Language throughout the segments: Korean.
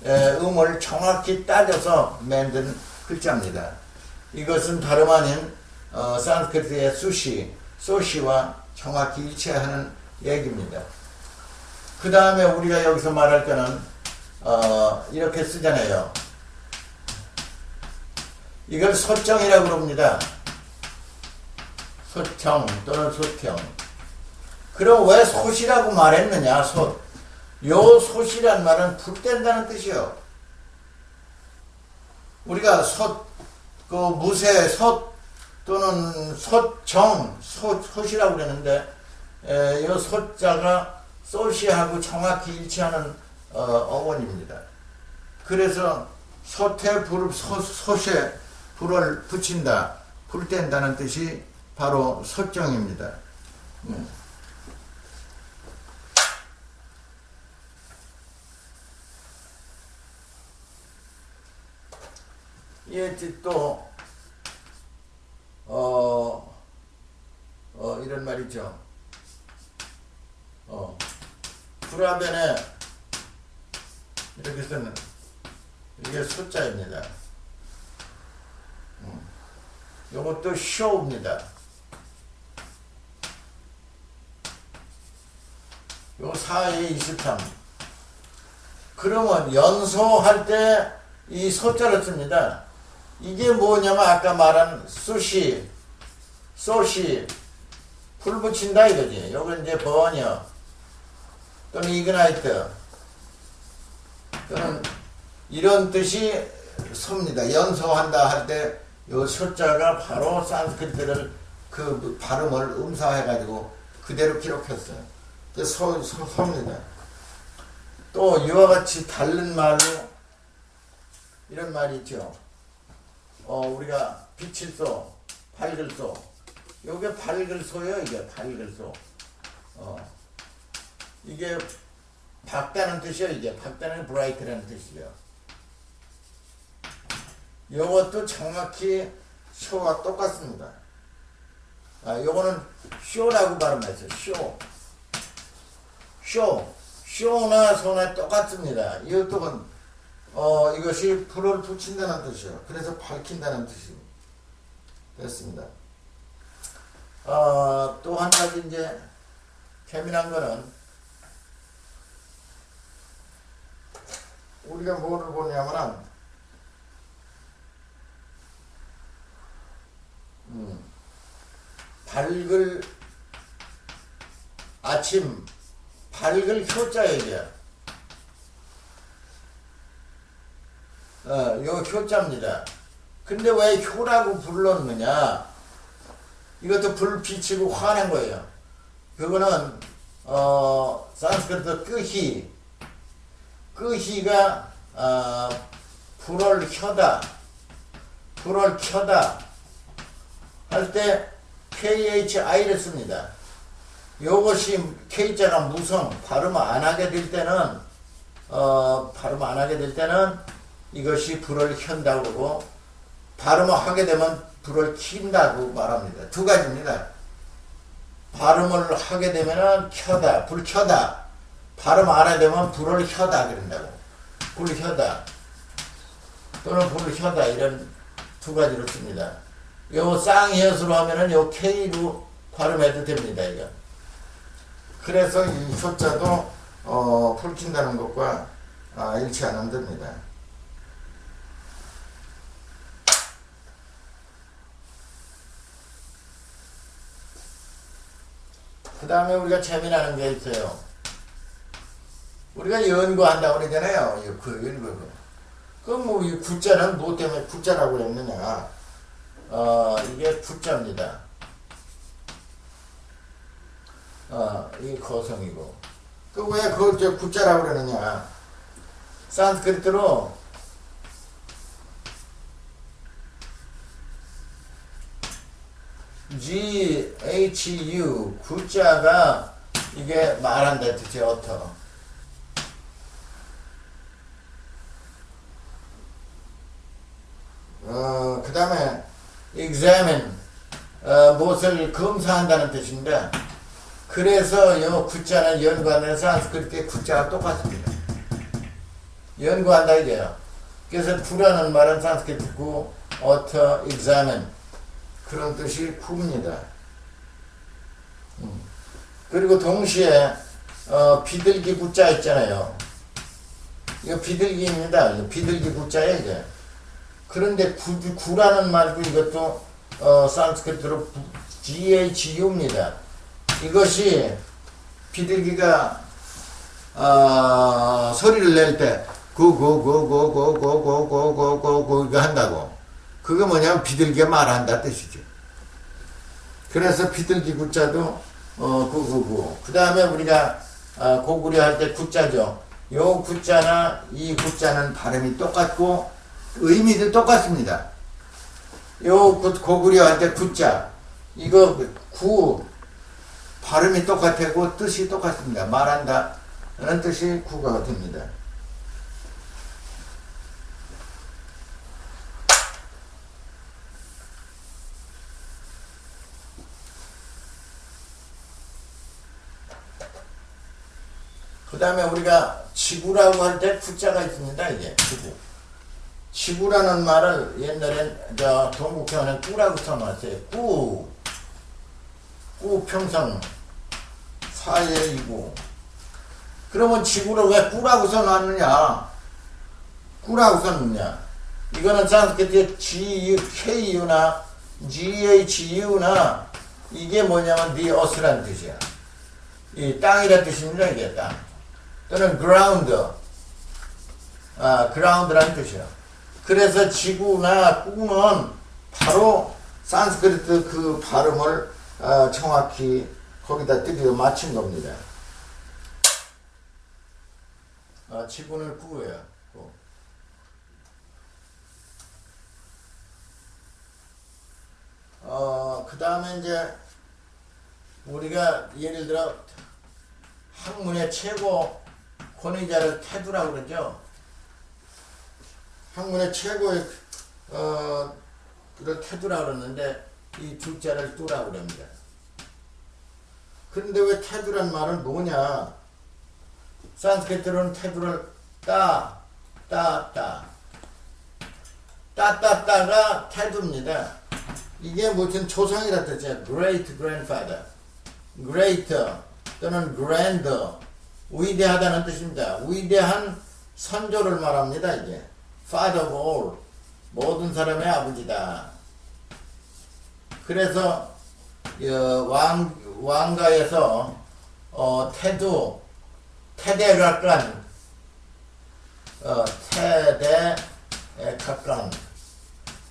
음을 정확히 따져서 만든 글자입니다. 이것은 다름 아닌 산스크리트의 소시와 정확히 일치하는 얘기입니다. 그 다음에 우리가 여기서 말할 거는 이렇게 쓰잖아요. 이걸 소정이라고 그럽니다. 소정 또는 소경. 그럼 왜 솥이라고 말했느냐? 솥. 요 솥이란 말은 불 뗀다는 뜻이요. 우리가 솥, 그 무쇠 솥 또는 솥이라고 그랬는데, 요 솥자가 소시하고 정확히 일치하는 어원입니다. 그래서 솥에 불을 붙인다, 불 뗀다는 뜻이 바로 솥정입니다. 이 또 이런 말이죠. 불화변에 이렇게 쓰는 이게 숫자입니다. 이것도 쇼입니다. 요 4에 23. 그러면 연소할 때 이 소자를 씁니다. 이게 뭐냐면 아까 말한 소시 불 붙인다 이거지. 요건 이제 버녀 또는 이그나이트 또는 이런 뜻이 섭니다. 연소한다 할 때 요 소자가 바로 산스크리트를 그 발음을 음사해가지고 그대로 기록했어요. 섭니다. 또 이와 같이 다른 말로 이런 말이 있죠. 우리가 빛을 쏘, 밝을 쏘. 요게 밝을 쏘요, 이게 밝을 쏘. 이게 밝다는 뜻이요, 이게. 밝다는 브라이트라는 뜻이요. 요것도 정확히 쇼와 똑같습니다. 요거는 쇼라고 발음했어요. 쇼나 소나 똑같습니다. 이것도 이것이 불을 붙인다는 뜻이요. 그래서 밝힌다는 뜻이 됐습니다. 또 한 가지 이제 재미난 거는 우리가 뭐를 보냐면은 밝을 아침 밝을 효자예요. 이게. 요 효자입니다. 근데 왜 효라고 불렀느냐? 이것도 빛이고 화낸 거예요. 그거는 산스크리트 끄히가 불을 켜다 할 때 KHI를 씁니다. 요것이 K자가 무성 발음 안 하게 될 때는 이것이 불을 켠다고 그러고 발음을 하게 되면 불을 킨다고 말합니다. 두 가지입니다. 발음을 하게 되면은 불 켜다. 발음 안 하게 되면 불을 켜다 그런다고. 불 켜다 또는 불을 켜다 이런 두 가지로 씁니다. 요 쌍이엇으로 하면은 요 K로 발음해도 됩니다. 이거. 그래서 이 효자도 불 킨다는 것과 일치하는 겁니다. 그 다음에 우리가 재미나는 게 있어요. 우리가 연구한다고 그러잖아요. 연구. 그럼 뭐 이 구자는 뭐 때문에 구자라고 했느냐? 이게 구자입니다. 이 거성이고. 그 왜 그 구자라고 그러느냐? 산스크리트로 GHU 구자가 이게 말한다 뜻이에요. 어터. 그 다음에 examine 무엇을 검사한다는 뜻인데 그래서 이 구자는 연관된 산스크리트의 구자가 똑같습니다. 연구한다 이게요. 그래서 구라는 말은 산스크리트 구, author, examine 그런 뜻이 구입니다. 그리고 동시에 비둘기 구자 있잖아요. 이거 비둘기입니다. 비둘기 구자예요 이게. 그런데 구라는 말도 이것도 산스크리트로 GHU입니다. 이것이 비둘기가 소리를 낼 때 구구구구구구구구구구 이거 한다고. 그거 뭐냐면 비둘기가 말한다 뜻이죠. 그래서 비둘기 구자도 구구구. 그 다음에 우리가 고구려 할 때 구자죠. 요 구자나 이 구자는 발음이 똑같고 의미도 똑같습니다. 요 고구려 할 때 구자 이거 구 발음이 똑같고 뜻이 똑같습니다. 말한다 라는 뜻이 구가 됩니다. 그 다음에 우리가 지구라고 할 때 구자가 있습니다. 이게 지구. 지구라는 말을 옛날엔 동국형은 꾸라고 써놨어요. 꾸 평성 사예이고. 그러면 지구를 왜 꾸라고 써놨느냐? 꾸라고 썼느냐? 이거는 산스크리트 GUKU나 GHU나 이게 뭐냐면 the earth라는 뜻이야. 이 땅이라는 뜻입니다. 이게 땅. 또는 ground. ground라는 뜻이야. 그래서 지구나 꾸는 바로 산스크리트 그 발음을 정확히 거기다 뜻을 맞춘 겁니다. 지구는 꾸예요. 그 다음에 이제 우리가 예를 들어 학문의 최고 권위자를 태두라고 그러죠. 학문의 최고의 를 태두라고 그러는데 이 두자를 뚜라고 그럽니다. 그런데 왜 태두란 말은 뭐냐? 산스크리트로는 태두를 따따가 태두입니다. 이게 무슨 조상이라 뜻이에요. great grandfather, greater 또는 grander, 위대하다는 뜻입니다. 위대한 선조를 말합니다. 이게 father of all, 모든 사람의 아버지다. 그래서 왕가에서 태대각간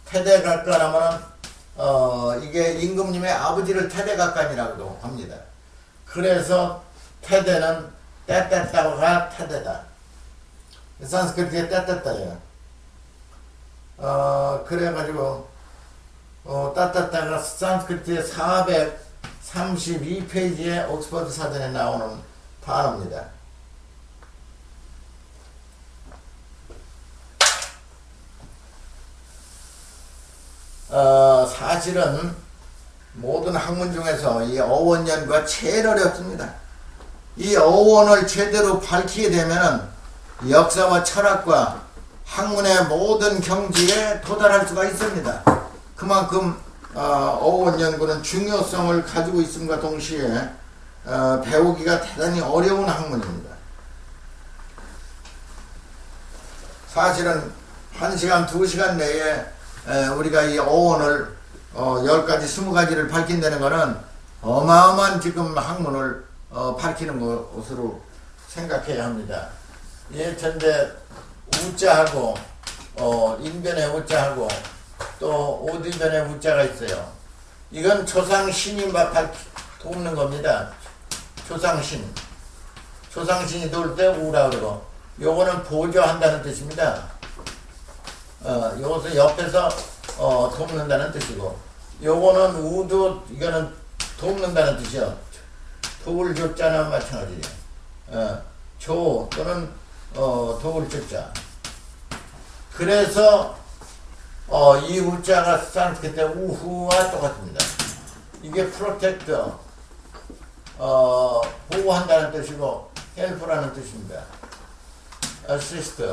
태대각간 하면은 이게 임금님의 아버지를 태대각간이라고도 합니다. 그래서 태대는 떼떼따가 태대다. 산스크리트에 떼떼따예요. 그래가지고 따따따가 산스크리트의 432페이지에 옥스퍼드 사전에 나오는 단어입니다. 사실은 모든 학문 중에서 이 어원연구가 제일 어렵습니다. 이 어원을 제대로 밝히게 되면 역사와 철학과 학문의 모든 경지에 도달할 수가 있습니다. 그만큼 어원 연구는 중요성을 가지고 있음과 동시에 배우기가 대단히 어려운 학문입니다. 사실은 1시간, 2시간 내에 우리가 이 어원을 10가지, 20가지를 밝힌다는 것은 어마어마한 지금 학문을 밝히는 것으로 생각해야 합니다. 예컨대 우자하고 인변의 우자하고 또 오디변의 우자가 있어요. 이건 조상신이 돕는 겁니다. 조상신이 도울 때 우라 그러고, 요거는 보조한다는 뜻입니다. 요것은 옆에서 돕는다는 뜻이고, 요거는 우도 이거는 돕는다는 뜻이요. 도울 조자나 마찬가지예요. 조 또는 도울 조자. 그래서 이 우자가 산스크리트 우후와 똑같습니다. 이게 프로텍터, 보호한다는 뜻이고 헬프라는 뜻입니다. assist,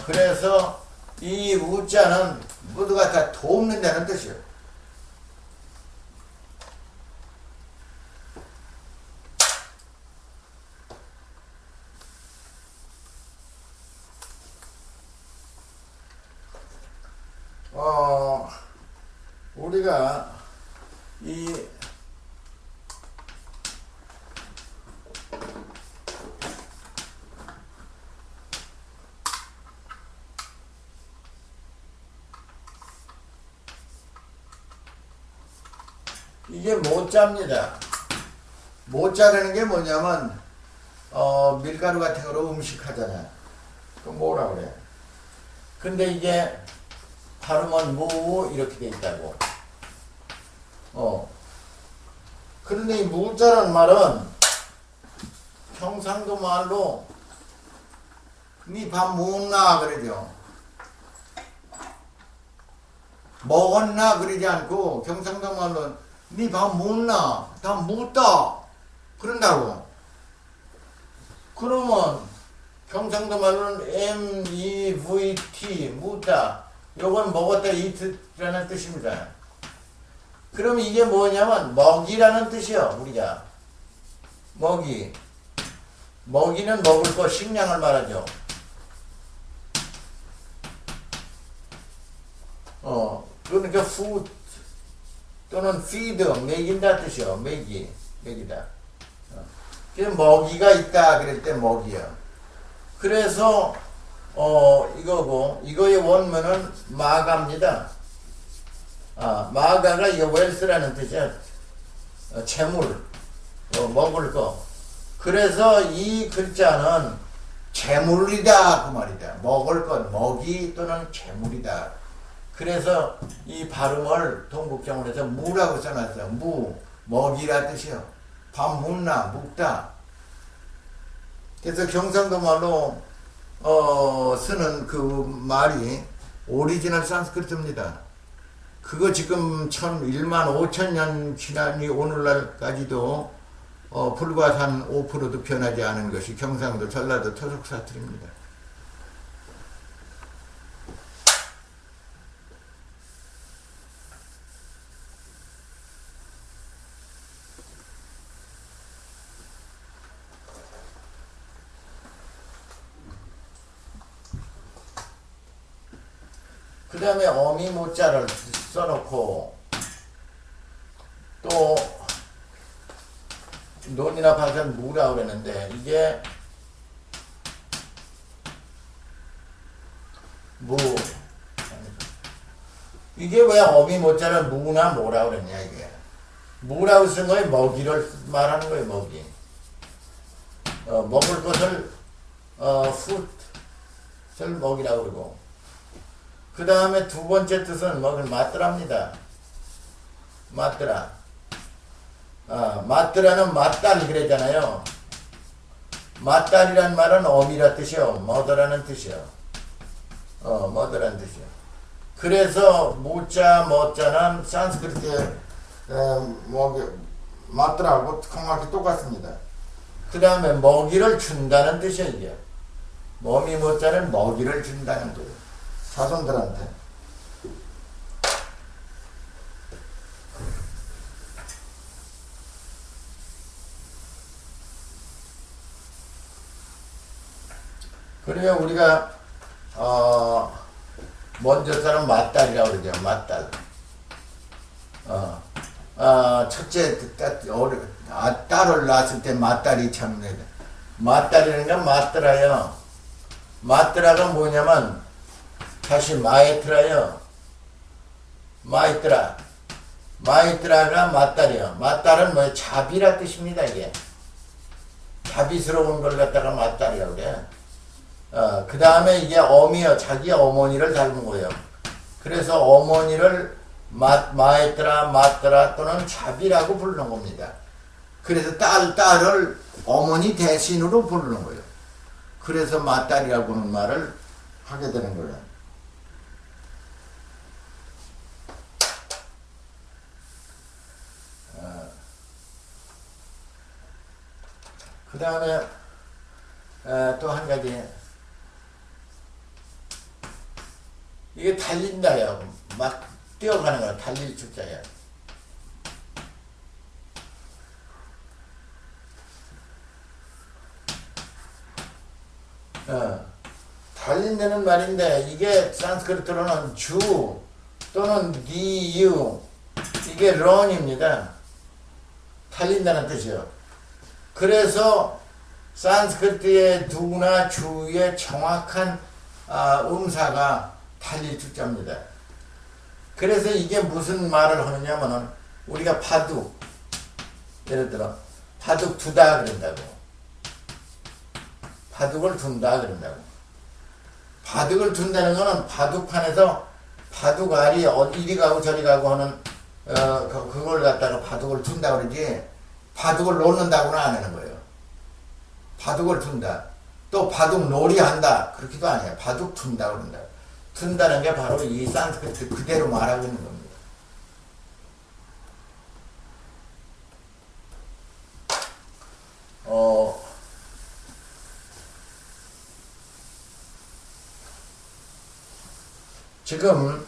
그래서 이 우자는 모두가 다 돕는다는 뜻이에요. 우리가 이게 모짜입니다. 모짜라는 게 뭐냐면 밀가루 같은 거로 음식 하잖아요. 그 뭐라 그래? 근데 이게 발음은 무 이렇게 돼 있다고. 그런데 이 무자라는 말은 경상도 말로 니 밥 먹나 그러죠. 먹었나 그러지 않고 경상도 말로 니 밥 먹나 다 묻다 그런다고. 그러면 경상도 말로는 MEVT 묻다 요건 먹었다 이트라는 뜻입니다. 그럼 이게 뭐냐면 먹이라는 뜻이요. 우리가 먹이는 먹을 거 식량을 말하죠. 그러니까 food 또는 feed 먹인다 뜻이요. 먹이다. 먹이가 있다 그럴 때 먹이요. 그래서 이거의 원문은 마가입니다. 마가가 이거 웰스라는 뜻이야. 재물, 먹을 거. 그래서 이 글자는 재물이다 그 말이다. 먹을 것, 먹이 또는 재물이다. 그래서 이 발음을 동국정으로 해서 무라고 써놨어요. 먹이라 뜻이요. 밥 먹다. 그래서 경상도 말로 쓰는 그 말이 오리지널 산스크리트입니다. 그거 지금 1만 5천 년 지나니 오늘날까지도 불과 한 5%도 변하지 않은 것이 경상도 전라도 토속 사투리입니다. 그 다음에 어미 모자를 써놓고 또 논이나 발전 무라고 그랬는데 이게 왜 어미 모자를 무나 뭐라고 그랬냐. 이게 무라고 쓴 거에 먹이를 말하는 거예요. 먹이. 먹을 것을 풋을 먹이라고 그러고, 그 다음에 두 번째 뜻은 먹을 맞더랍니다. 맞더라. 맞더라는 맞딸 그랬잖아요. 맞딸이란 말은 어미라 뜻이요. 머더라는 뜻이요. 머더라는 뜻이요. 그래서 무자, 머자는 산스크리트에 맞더라고 정확히 똑같습니다. 그 다음에 먹이를 준다는 뜻이에요. 이게 어미 모자는 먹이를 준다는 거예요. 자손들한테. 그러면 우리가 먼저 사람 맞딸이라고 그러죠. 맞딸. 첫째 딸을 낳았을 때 맞딸이 참 맞딸이라는 건 맞더라요. 맞더라가 뭐냐면 다시 마에트라요. 마에트라가 맞딸이요. 맞딸은 뭐 자비라 뜻입니다. 이게 자비스러운 걸 갖다가 맞딸이라고 그래. 그 다음에 이게 어미요. 자기 어머니를 닮은 거예요. 그래서 어머니를 마에트라, 맞더라 또는 자비라고 부르는 겁니다. 그래서 딸을 어머니 대신으로 부르는 거예요. 그래서 맞딸이라고 하는 말을 하게 되는 거예요. 그 다음에 또 한 가지 이게 달린다야. 막 뛰어가는 거야. 달릴 주자야. 달린다는 말인데 이게 산스크리트로는 주 또는 니유 이게 런입니다. 달린다는 뜻이요. 그래서 산스크리트의 두나 주의 정확한 음사가 달릴 주자입니다. 그래서 이게 무슨 말을 하느냐면은 우리가 바둑 예를 들어 바둑 두다 그런다고 바둑을 둔다 그런다고 바둑을 둔다는 거는 바둑판에서 바둑알이 이리 가고 저리 가고 하는 그걸 갖다가 바둑을 둔다 그러지 바둑을 놓는다고는 안 하는 거예요. 바둑을 둔다. 또 바둑 놀이 한다. 그렇게도 아니에요. 바둑 둔다 그런다. 둔다는 게 바로 이 산스크리트 그대로 말하고 있는 겁니다. 지금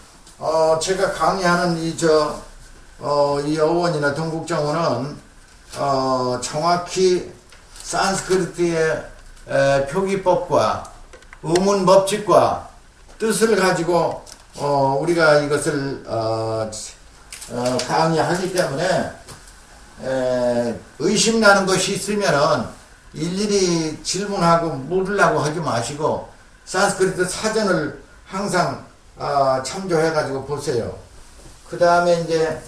제가 강의하는 이 어원이나 동국정원은 정확히 산스크리트의 표기법과 의문 법칙과 뜻을 가지고 우리가 이것을 강의하기 때문에 의심나는 것이 있으면은 일일이 질문하고 물으려고 하지 마시고 산스크리트 사전을 항상 참조해 가지고 보세요. 그 다음에 이제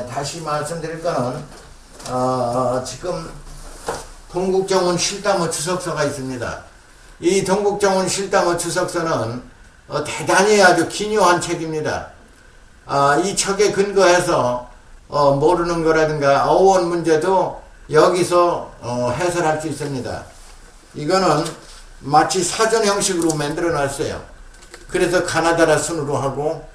다시 말씀드릴 거는 지금 동국정원 실담어 주석서가 있습니다. 이 동국정원 실담어 주석서는 대단히 아주 기묘한 책입니다. 이 책에 근거해서 모르는 거라든가 어원 문제도 여기서 해설할 수 있습니다. 이거는 마치 사전 형식으로 만들어 놨어요. 그래서 가나다라 순으로 하고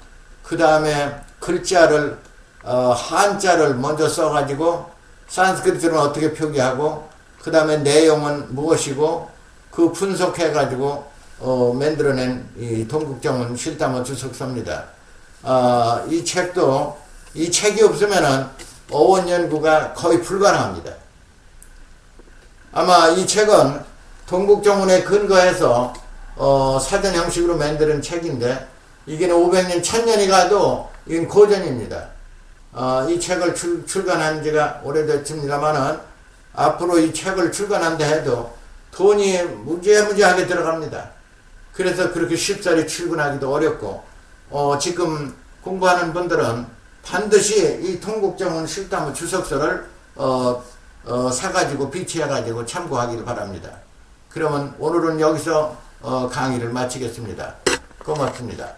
그 다음에 글자를 한자를 먼저 써가지고 산스크리트는 어떻게 표기하고 그 다음에 내용은 무엇이고 그 분석해가지고 만들어낸 이 동국정원 실담어 주석서입니다. 이 책도 이 책이 없으면은 어원 연구가 거의 불가능합니다. 아마 이 책은 동국정원에 근거해서 사전 형식으로 만드는 책인데 이게 500년, 1000년이 가도 이건 고전입니다. 이 책을 출간한 지가 오래됐습니다만은 앞으로 이 책을 출간한다 해도 돈이 무지하게 들어갑니다. 그래서 그렇게 쉽사리 출간하기도 어렵고 지금 공부하는 분들은 반드시 이 동국정원 실담어 주석서를 사가지고 비치해가지고 참고하기를 바랍니다. 그러면 오늘은 여기서 강의를 마치겠습니다. 고맙습니다.